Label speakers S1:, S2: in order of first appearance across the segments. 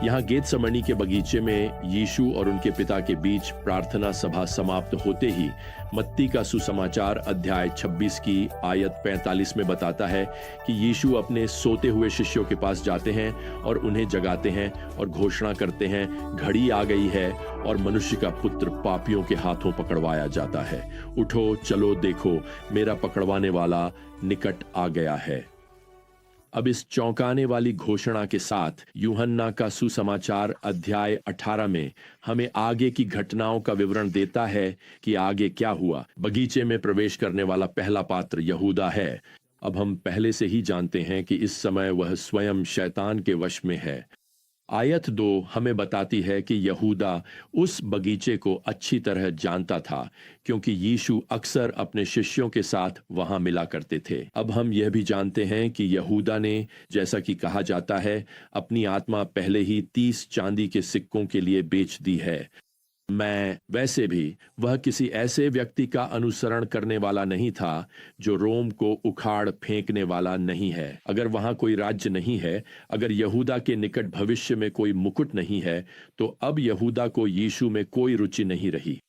S1: यहाँ गेतसमनी के बगीचे में यीशु और उनके पिता के बीच प्रार्थना सभा समाप्त होते ही मत्ती का सुसमाचार अध्याय 26 की आयत 45 में बताता है कि यीशु अपने सोते हुए शिष्यों के पास जाते हैं और उन्हें जगाते हैं और घोषणा करते हैं, घड़ी आ गई है और मनुष्य का पुत्र पापियों के हाथों पकड़वाया जाता है। उठो, चलो, देखो, मेरा पकड़वाने वाला निकट आ गया है। अब इस चौंकाने वाली घोषणा के साथ यूहन्ना का सुसमाचार अध्याय 18 में हमें आगे की घटनाओं का विवरण देता है कि आगे क्या हुआ। बगीचे में प्रवेश करने वाला पहला पात्र यहूदा है। अब हम पहले से ही जानते हैं कि इस समय वह स्वयं शैतान के वश में है। आयत 2 हमें बताती है कि यहूदा उस बगीचे को अच्छी तरह जानता था, क्योंकि यीशु अक्सर अपने शिष्यों के साथ वहां मिला करते थे। अब हम यह भी जानते हैं कि यहूदा ने, जैसा कि कहा जाता है, अपनी आत्मा पहले ही 30 चांदी के सिक्कों के लिए बेच दी है। वैसे भी वह किसी ऐसे व्यक्ति का अनुसरण करने वाला नहीं था जो रोम को उखाड़ फेंकने वाला नहीं है। अगर वहां कोई राज्य नहीं है, अगर यहूदा के निकट भविष्य में कोई मुकुट नहीं है, तो अब यहूदा को यीशु में कोई रुचि नहीं रही।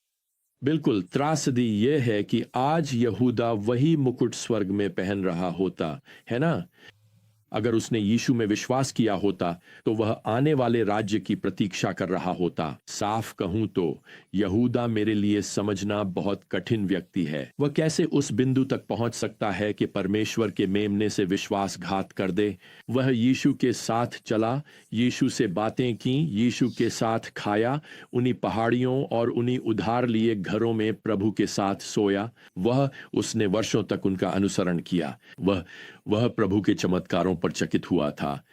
S1: बिल्कुल त्रासदी यह है कि आज यहूदा वही मुकुट स्वर्ग में पहन रहा होता है ना। अगर उसने यीशु में विश्वास किया होता तो वह आने वाले राज्य की प्रतीक्षा कर रहा होता। साफ कहूं तो यहूदा मेरे लिए समझना बहुत कठिन व्यक्ति है। वह कैसे उस बिंदु तक पहुंच सकता है कि परमेश्वर के मेमने से विश्वासघात कर दे। वह यीशु के साथ चला, यीशु से बातें की, यीशु के साथ खाया, उन्हीं पहाड़ियों और उन्हीं उधार लिए घरों में प्रभु के साथ सोया। उसने वर्षों तक उनका अनुसरण किया। वह प्रभु के चमत्कारों पर चकित हुआ था।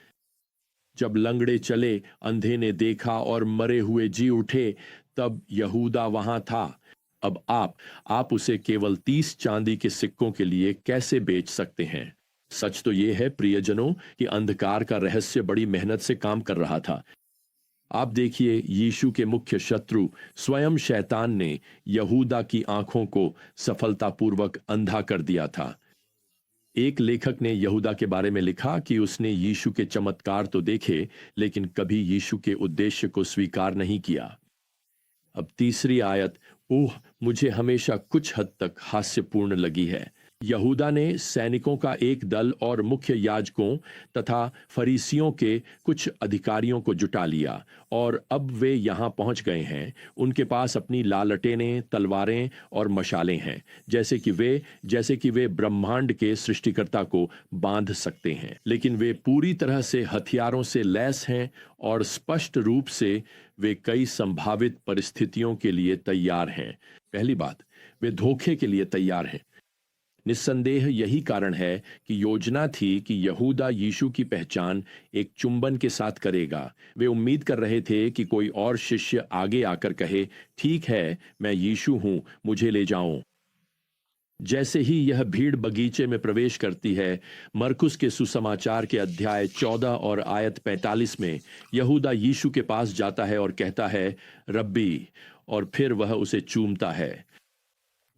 S1: जब लंगड़े चले, अंधे ने देखा और मरे हुए जी उठे, तब यहूदा वहां था। अब आप उसे केवल 30 चांदी के सिक्कों के लिए कैसे बेच सकते हैं? सच तो यह है प्रियजनों कि अंधकार का रहस्य बड़ी मेहनत से काम कर रहा था। आप देखिए, यीशु के मुख्य शत्रु स्वयं शैतान ने यहूदा की आंखों को सफलतापूर्वक अंधा कर दिया था। एक लेखक ने यहूदा के बारे में लिखा कि उसने यीशु के चमत्कार तो देखे, लेकिन कभी यीशु के उद्देश्य को स्वीकार नहीं किया। अब तीसरी आयत मुझे हमेशा कुछ हद तक हास्यपूर्ण लगी है। यहूदा ने सैनिकों का एक दल और मुख्य याजकों तथा फरीसियों के कुछ अधिकारियों को जुटा लिया और अब वे यहां पहुंच गए हैं। उनके पास अपनी लालटेनें, तलवारें और मशालें हैं, जैसे कि वे ब्रह्मांड के सृष्टिकर्ता को बांध सकते हैं। लेकिन वे पूरी तरह से हथियारों से लैस हैं और स्पष्ट रूप से वे कई संभावित परिस्थितियों के लिए तैयार हैं। पहली बात, वे धोखे के लिए तैयार हैं। निस्संदेह यही कारण है कि योजना थी कि यहूदा यीशु की पहचान एक चुंबन के साथ करेगा। वे उम्मीद कर रहे थे कि कोई और शिष्य आगे आकर कहे, ठीक है, मैं यीशु हूं, मुझे ले जाओ। जैसे ही यह भीड़ बगीचे में प्रवेश करती है, मरकुस के सुसमाचार के अध्याय 14 और आयत 45 में यहूदा यीशु के पास जाता है और कहता है, रब्बी, और फिर वह उसे चूमता है।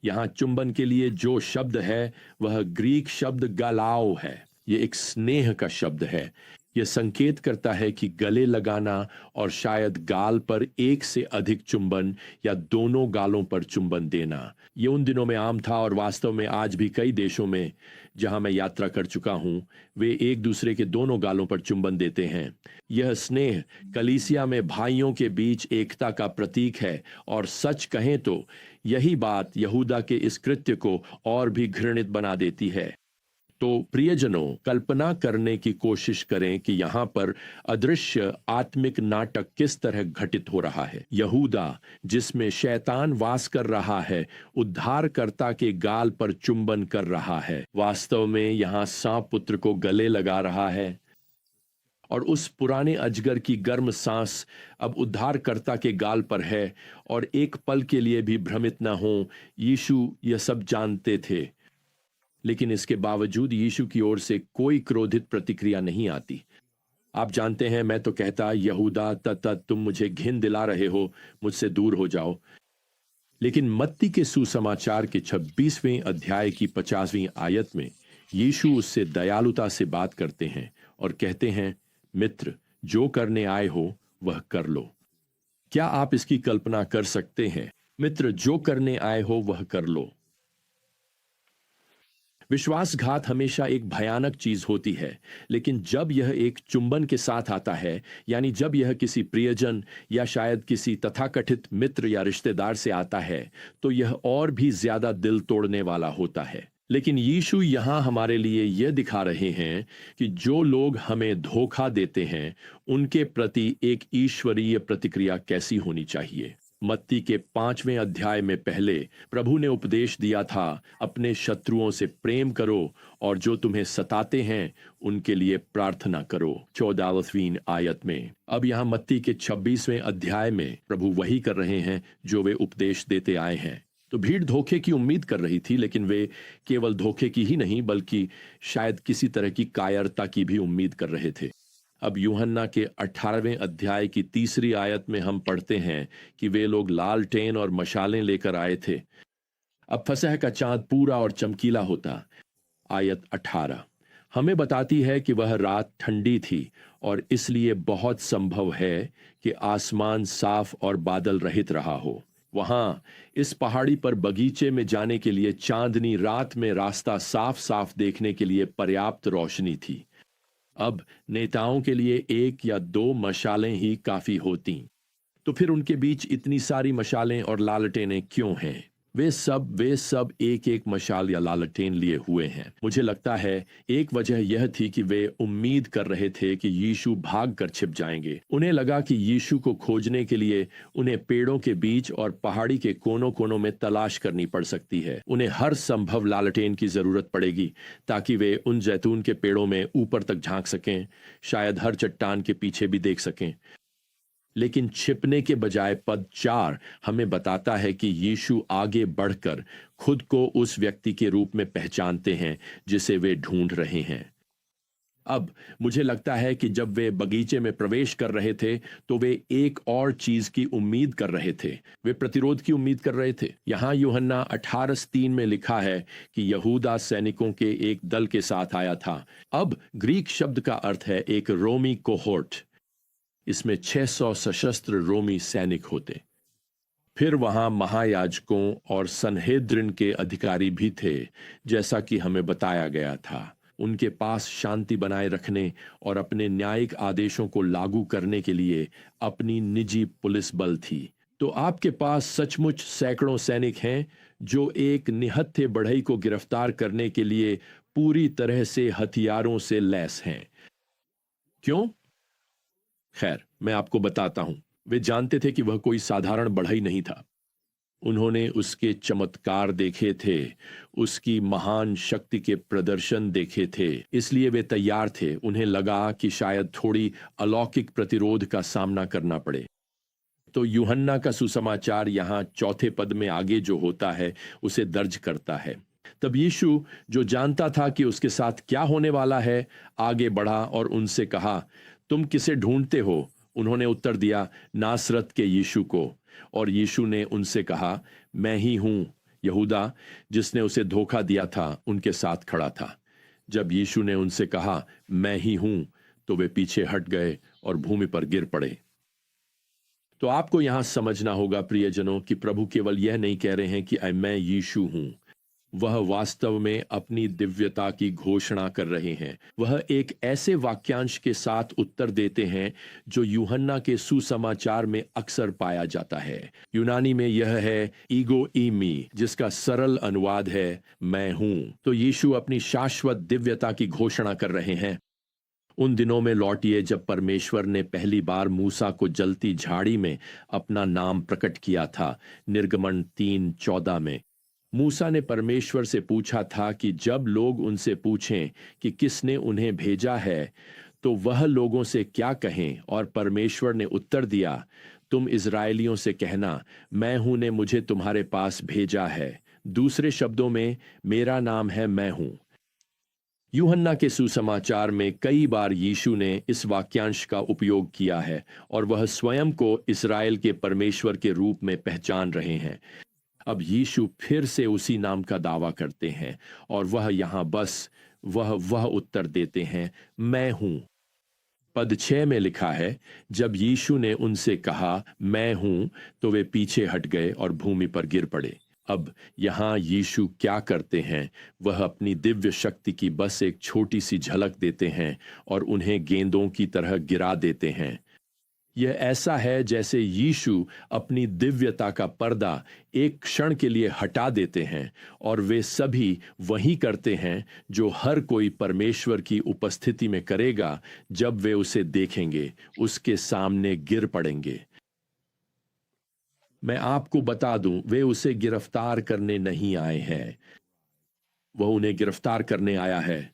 S1: यहां चुंबन के लिए जो शब्द है वह ग्रीक शब्द गालाओ है। यह एक स्नेह का शब्द है। यह संकेत करता है कि गले लगाना और शायद गाल पर एक से अधिक चुंबन या दोनों गालों पर चुंबन देना। यह उन दिनों में आम था और वास्तव में आज भी कई देशों में जहां मैं यात्रा कर चुका हूं, वे एक दूसरे के दोनों गालों पर चुंबन देते हैं। यह स्नेह कलीसिया में भाइयों के बीच एकता का प्रतीक है और सच कहें तो यही बात यहूदा के इस कृत्य को और भी घृणित बना देती है। तो प्रियजनों, कल्पना करने की कोशिश करें कि यहां पर अदृश्य आत्मिक नाटक किस तरह घटित हो रहा है। यहूदा, जिसमें शैतान वास कर रहा है, उद्धारकर्ता के गाल पर चुंबन कर रहा है। वास्तव में यहां सांप पुत्र को गले लगा रहा है और उस पुराने अजगर की गर्म सांस अब उद्धारकर्ता के गाल पर है। और एक पल के लिए भी भ्रमित न हो, यीशु यह सब जानते थे, लेकिन इसके बावजूद यीशु की ओर से कोई क्रोधित प्रतिक्रिया नहीं आती। आप जानते हैं, मैं तो कहता, यहूदा, तुम मुझे घिन दिला रहे हो, मुझसे दूर हो जाओ। लेकिन मत्ती के सुसमाचार के 26वें अध्याय की 50वीं आयत में यीशु उससे दयालुता से बात करते हैं और कहते हैं, मित्र, जो करने आए हो वह कर लो। क्या आप इसकी कल्पना कर सकते हैं? मित्र, जो करने आए हो वह कर लो। विश्वासघात हमेशा एक भयानक चीज होती है, लेकिन जब यह एक चुंबन के साथ आता है, यानी जब यह किसी प्रियजन या शायद किसी तथाकथित मित्र या रिश्तेदार से आता है, तो यह और भी ज्यादा दिल तोड़ने वाला होता है। लेकिन यीशु यहां हमारे लिए यह दिखा रहे हैं कि जो लोग हमें धोखा देते हैं, उनके प्रति एक ईश्वरीय प्रतिक्रिया कैसी होनी चाहिए। मत्ती के 5वें अध्याय में पहले प्रभु ने उपदेश दिया था, अपने शत्रुओं से प्रेम करो और जो तुम्हें सताते हैं उनके लिए प्रार्थना करो, 14वीं आयत में। अब यहाँ मत्ती के 26वें अध्याय में प्रभु वही कर रहे हैं जो वे उपदेश देते आए हैं। तो भीड़ धोखे की उम्मीद कर रही थी, लेकिन वे केवल धोखे की ही नहीं बल्कि शायद किसी तरह की कायरता की भी उम्मीद कर रहे थे। अब यूहन्ना के 18वें अध्याय की 3री आयत में हम पढ़ते हैं कि वे लोग लालटेन और मशालें लेकर आए थे। अब फसह का चांद पूरा और चमकीला होता। आयत 18 हमें बताती है कि वह रात ठंडी थी और इसलिए बहुत संभव है कि आसमान साफ और बादल रहित रहा हो। वहां इस पहाड़ी पर बगीचे में जाने के लिए चांदनी रात में रास्ता साफ साफ देखने के लिए पर्याप्त रोशनी थी। अब नेताओं के लिए 1 या 2 मशालें ही काफी होती, तो फिर उनके बीच इतनी सारी मशालें और लालटेनें क्यों हैं? वे सब एक एक मशाल या लालटेन लिए हुए हैं। मुझे लगता है एक वजह यह थी कि वे उम्मीद कर रहे थे कि यीशु भाग कर छिप जाएंगे। उन्हें लगा कि यीशु को खोजने के लिए उन्हें पेड़ों के बीच और पहाड़ी के कोनों कोनों में तलाश करनी पड़ सकती है। उन्हें हर संभव लालटेन की जरूरत पड़ेगी ताकि वे उन जैतून के पेड़ों में ऊपर तक झांक सकें, शायद हर चट्टान के पीछे भी देख सकें। लेकिन छिपने के बजाय पद 4 हमें बताता है कि यीशु आगे बढ़कर खुद को उस व्यक्ति के रूप में पहचानते हैं जिसे वे ढूंढ रहे हैं। अब मुझे लगता है कि जब वे बगीचे में प्रवेश कर रहे थे तो वे एक और चीज की उम्मीद कर रहे थे। वे प्रतिरोध की उम्मीद कर रहे थे। यहां यूहन्ना 18:3 में लिखा है कि यहूदा सैनिकों के एक दल के साथ आया था। अब ग्रीक शब्द का अर्थ है एक रोमी कोहोर्ट। इसमें 600 सशस्त्र रोमी सैनिक होते। फिर वहां महायाजकों और सनहेद्रिन के अधिकारी भी थे, जैसा कि हमें बताया गया था। उनके पास शांति बनाए रखने और अपने न्यायिक आदेशों को लागू करने के लिए अपनी निजी पुलिस बल थी। तो आपके पास सचमुच सैकड़ों सैनिक हैं जो एक निहत्थे बढ़ई को गिरफ्तार करने के लिए पूरी तरह से हथियारों से लैस हैं। क्यों? खैर, मैं आपको बताता हूं। वे जानते थे कि वह कोई साधारण बढ़ई नहीं था। उन्होंने उसके चमत्कार देखे थे, उसकी महान शक्ति के प्रदर्शन देखे थे, इसलिए वे तैयार थे। उन्हें लगा कि शायद थोड़ी अलौकिक प्रतिरोध का सामना करना पड़े। तो यूहन्ना का सुसमाचार यहां 4 पद में आगे जो होता है उसे दर्ज करता है। तब यीशु, जो जानता था कि उसके साथ क्या होने वाला है, आगे बढ़ा और उनसे कहा, तुम किसे ढूंढते हो? उन्होंने उत्तर दिया, नासरत के यीशु को। और यीशु ने उनसे कहा, मैं ही हूं। यहूदा, जिसने उसे धोखा दिया था, उनके साथ खड़ा था। जब यीशु ने उनसे कहा, मैं ही हूं, तो वे पीछे हट गए और भूमि पर गिर पड़े। तो आपको यहां समझना होगा प्रियजनों कि प्रभु केवल यह नहीं कह रहे हैं कि मैं यीशु हूं। वह वास्तव में अपनी दिव्यता की घोषणा कर रहे हैं। वह एक ऐसे वाक्यांश के साथ उत्तर देते हैं जो यूहन्ना के सुसमाचार में अक्सर पाया जाता है। यूनानी में यह है ईगो ईमी, जिसका सरल अनुवाद है मैं हूं। तो यीशु अपनी शाश्वत दिव्यता की घोषणा कर रहे हैं। उन दिनों में लौटिए जब परमेश्वर ने पहली बार मूसा को जलती झाड़ी में अपना नाम प्रकट किया था। निर्गमन 3:14 में मूसा ने परमेश्वर से पूछा था कि जब लोग उनसे पूछें कि किसने उन्हें भेजा है, तो वह लोगों से क्या कहें। और परमेश्वर ने उत्तर दिया, तुम इज़राइलियों से कहना, मैं हूं ने मुझे तुम्हारे पास भेजा है। दूसरे शब्दों में, मेरा नाम है मैं हूं। यूहन्ना के सुसमाचार में कई बार यीशु ने इस वाक्यांश का उपयोग किया है और वह स्वयं को इस्राएल के परमेश्वर के रूप में पहचान रहे हैं। अब यीशु फिर से उसी नाम का दावा करते हैं और वह यहां बस वह उत्तर देते हैं, मैं हूं। पद 6 में लिखा है, जब यीशु ने उनसे कहा मैं हूं, तो वे पीछे हट गए और भूमि पर गिर पड़े। अब यहां यीशु क्या करते हैं? वह अपनी दिव्य शक्ति की बस एक छोटी सी झलक देते हैं और उन्हें गेंदों की तरह गिरा देते हैं। यह ऐसा है जैसे यीशु अपनी दिव्यता का पर्दा एक क्षण के लिए हटा देते हैं और वे सभी वही करते हैं जो हर कोई परमेश्वर की उपस्थिति में करेगा जब वे उसे देखेंगे, उसके सामने गिर पड़ेंगे। मैं आपको बता दूं, वे उसे गिरफ्तार करने नहीं आए हैं, वह उन्हें गिरफ्तार करने आया है।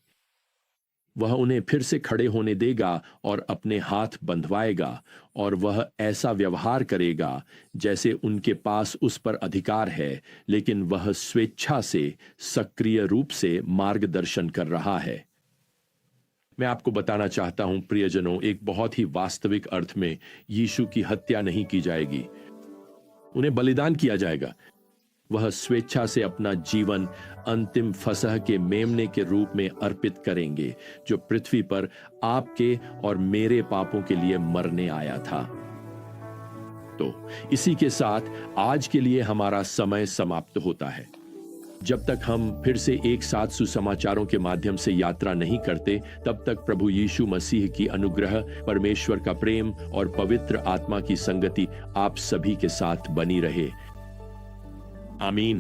S1: वह उन्हें फिर से खड़े होने देगा और अपने हाथ बंधवाएगा और वह ऐसा व्यवहार करेगा जैसे उनके पास उस पर अधिकार है, लेकिन वह स्वेच्छा से सक्रिय रूप से मार्गदर्शन कर रहा है। मैं आपको बताना चाहता हूं प्रियजनों, एक बहुत ही वास्तविक अर्थ में यीशु की हत्या नहीं की जाएगी, उन्हें बलिदान किया जाएगा। वह स्वेच्छा से अपना जीवन अंतिम फसह के मेमने के रूप में अर्पित करेंगे, जो पृथ्वी पर आपके और मेरे पापों के लिए मरने आया था। तो इसी के साथ आज के लिए हमारा समय समाप्त होता है। जब तक हम फिर से एक साथ सुसमाचारों के माध्यम से यात्रा नहीं करते, तब तक प्रभु यीशु मसीह की अनुग्रह, परमेश्वर का प्रेम और पवित्र आत्मा की संगति आप सभी के साथ बनी रहे। आमीन।